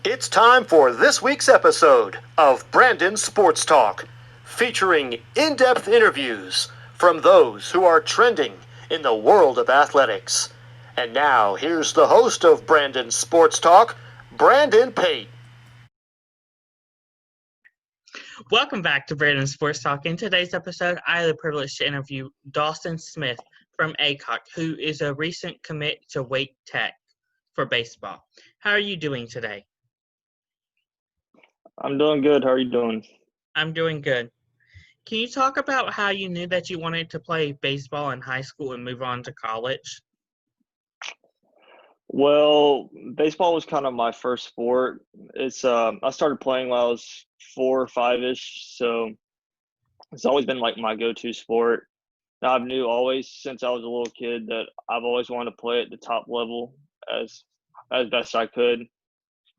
It's time for this week's episode of Brandon Sports Talk, featuring in-depth interviews from those who are trending in the world of athletics. And now, here's the host of Brandon Sports Talk, Brandon Pate. Welcome back to Brandon Sports Talk. In today's episode, I had the privilege to interview Dawson Smith from ACOC, who is a recent commit to Wake Tech for baseball. How are you doing today? I'm doing good. How are you doing? I'm doing good. Can you talk about how you knew that you wanted to play baseball in high school and move on to college? Well, baseball was kind of my first sport. I started playing when I was 4 or 5-ish, so it's always been like my go-to sport. Now I've knew always since I was a little kid that I've always wanted to play at the top level as best I could.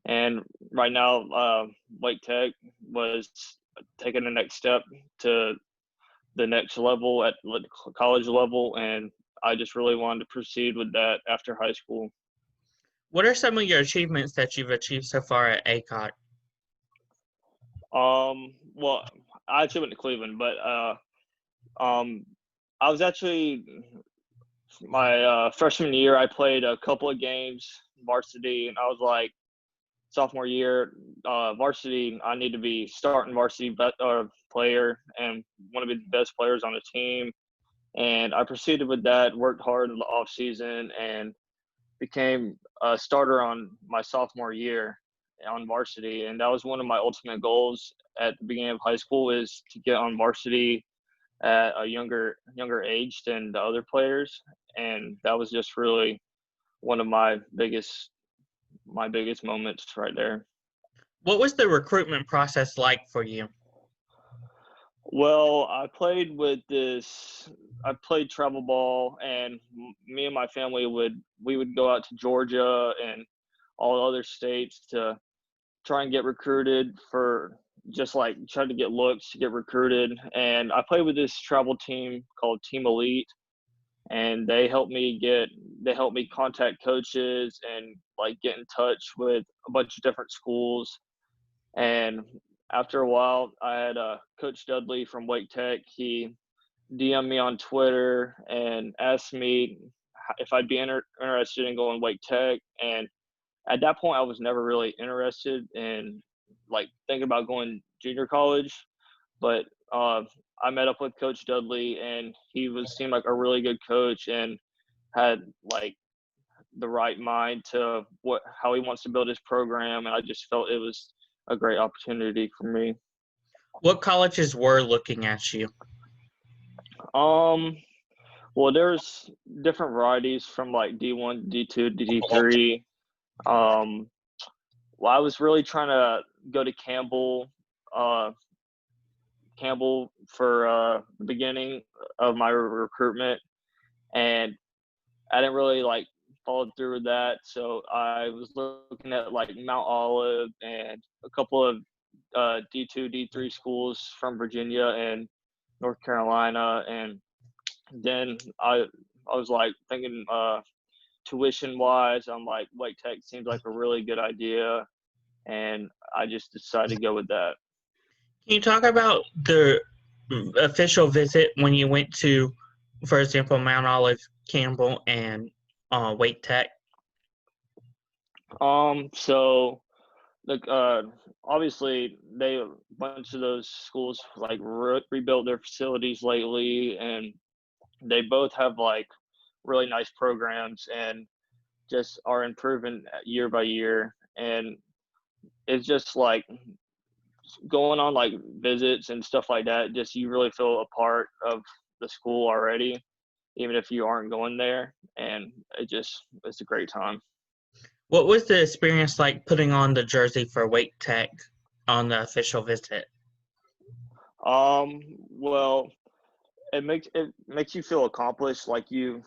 And right now, Wake Tech was taking the next step to the next level at the college level, and I just really wanted to proceed with that after high school. What are some of your achievements that you've achieved so far at ACOC? Well, I actually went to Cleveland, but I was actually my freshman year. I played a couple of games varsity, and I was like, sophomore year, varsity. I need to be starting varsity player and want to be the best players on the team. And I proceeded with that. Worked hard in the off season and became a starter on my sophomore year on varsity, and that was one of my ultimate goals at the beginning of high school, is to get on varsity at a younger age than the other players. And that was just really one of my biggest moments right there. What was the recruitment process like for you? Well, I played travel ball, and me and my family would go out to Georgia and all other states to try and get recruited, for just like trying to get looks to get recruited. And I played with this travel team called Team Elite, and they helped me contact coaches and like get in touch with a bunch of different schools. And after a while, I had Coach Dudley from Wake Tech. He DM'd me on Twitter and asked me if I'd be interested in going Wake Tech. And at that point, I was never really interested in like thinking about going junior college. But I met up with Coach Dudley, and seemed like a really good coach and had like the right mind to how he wants to build his program. And I just felt it was a great opportunity for me. What colleges were looking at you? Well, there's different varieties from like D1, D2, D3. Well, I was really trying to go to Campbell for the beginning of my recruitment, and I didn't really like follow through with that. So I was looking at like Mount Olive and a couple of D2, D3 schools from Virginia and North Carolina. And then I was like thinking tuition wise, I'm like, Wake Tech seems like a really good idea, and I just decided to go with that. Can you talk about the official visit when you went to, for example, Mount Olive, Campbell, and Wake Tech? So obviously a bunch of those schools like rebuilt their facilities lately, and they both have like really nice programs and just are improving year by year. And it's just like going on like visits and stuff like that, just you really feel a part of the school already, even if you aren't going there. And it's a great time. What was the experience like putting on the jersey for Wake Tech on the official visit? Well, it makes you feel accomplished. Like you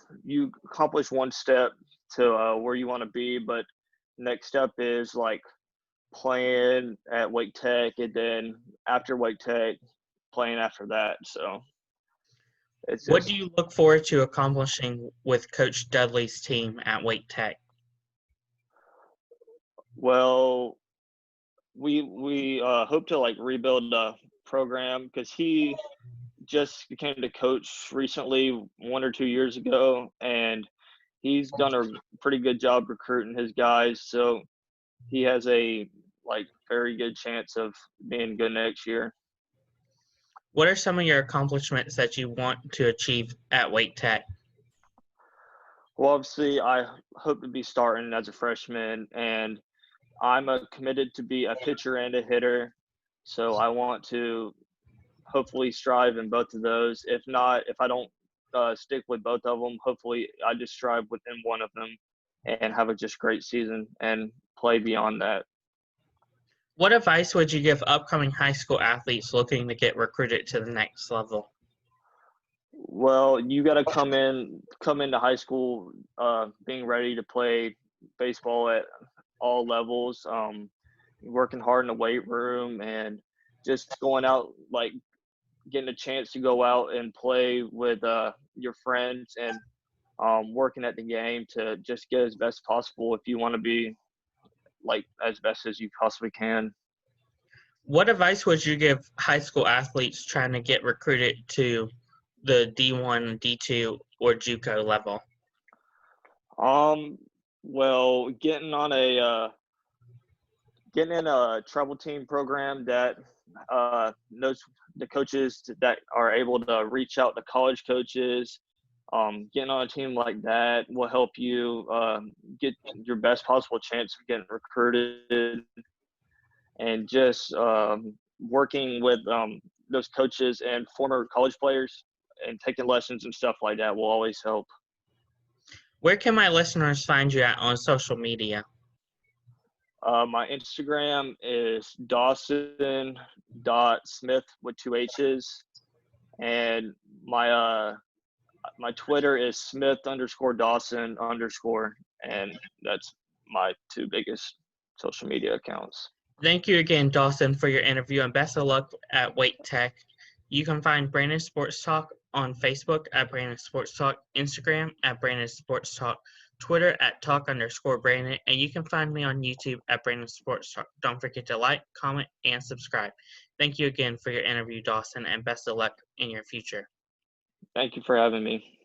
accomplish one step to where you want to be, but next step is like playing at Wake Tech, and then after Wake Tech, playing after that. So what do you look forward to accomplishing with Coach Dudley's team at Wake Tech? Well, we hope to like rebuild the program because he just became the coach recently, 1 or 2 years ago, and he's done a pretty good job recruiting his guys. So he has a very good chance of being good next year. What are some of your accomplishments that you want to achieve at Wake Tech? Well, obviously, I hope to be starting as a freshman, and I'm committed to be a pitcher and a hitter. So I want to hopefully strive in both of those. If not, if I don't stick with both of them, hopefully I just strive within one of them and have a just great season and play beyond that. What advice would you give upcoming high school athletes looking to get recruited to the next level? Well, you got to come into high school being ready to play baseball at all levels, working hard in the weight room and just going out, getting a chance to go out and play with your friends and working at the game to just get as best possible if you want to be as best as you possibly can. What advice would you give high school athletes trying to get recruited to the D1, D2, or Juco level? Well, getting in a travel team program that knows the coaches that are able to reach out to college coaches. Getting on a team like that will help you get your best possible chance of getting recruited, and just working with those coaches and former college players and taking lessons and stuff like that will always help. Where can my listeners find you at on social media? My Instagram is Dawson.Smith with 2 H's, and my Twitter is Smith_Dawson_, and that's my 2 biggest social media accounts. Thank you again, Dawson, for your interview, and best of luck at Wake Tech. You can find Brandon Sports Talk on Facebook at Brandon Sports Talk, Instagram at Brandon Sports Talk, Twitter at Talk_Brandon, and you can find me on YouTube at Brandon Sports Talk. Don't forget to like, comment, and subscribe. Thank you again for your interview, Dawson, and best of luck in your future. Thank you for having me.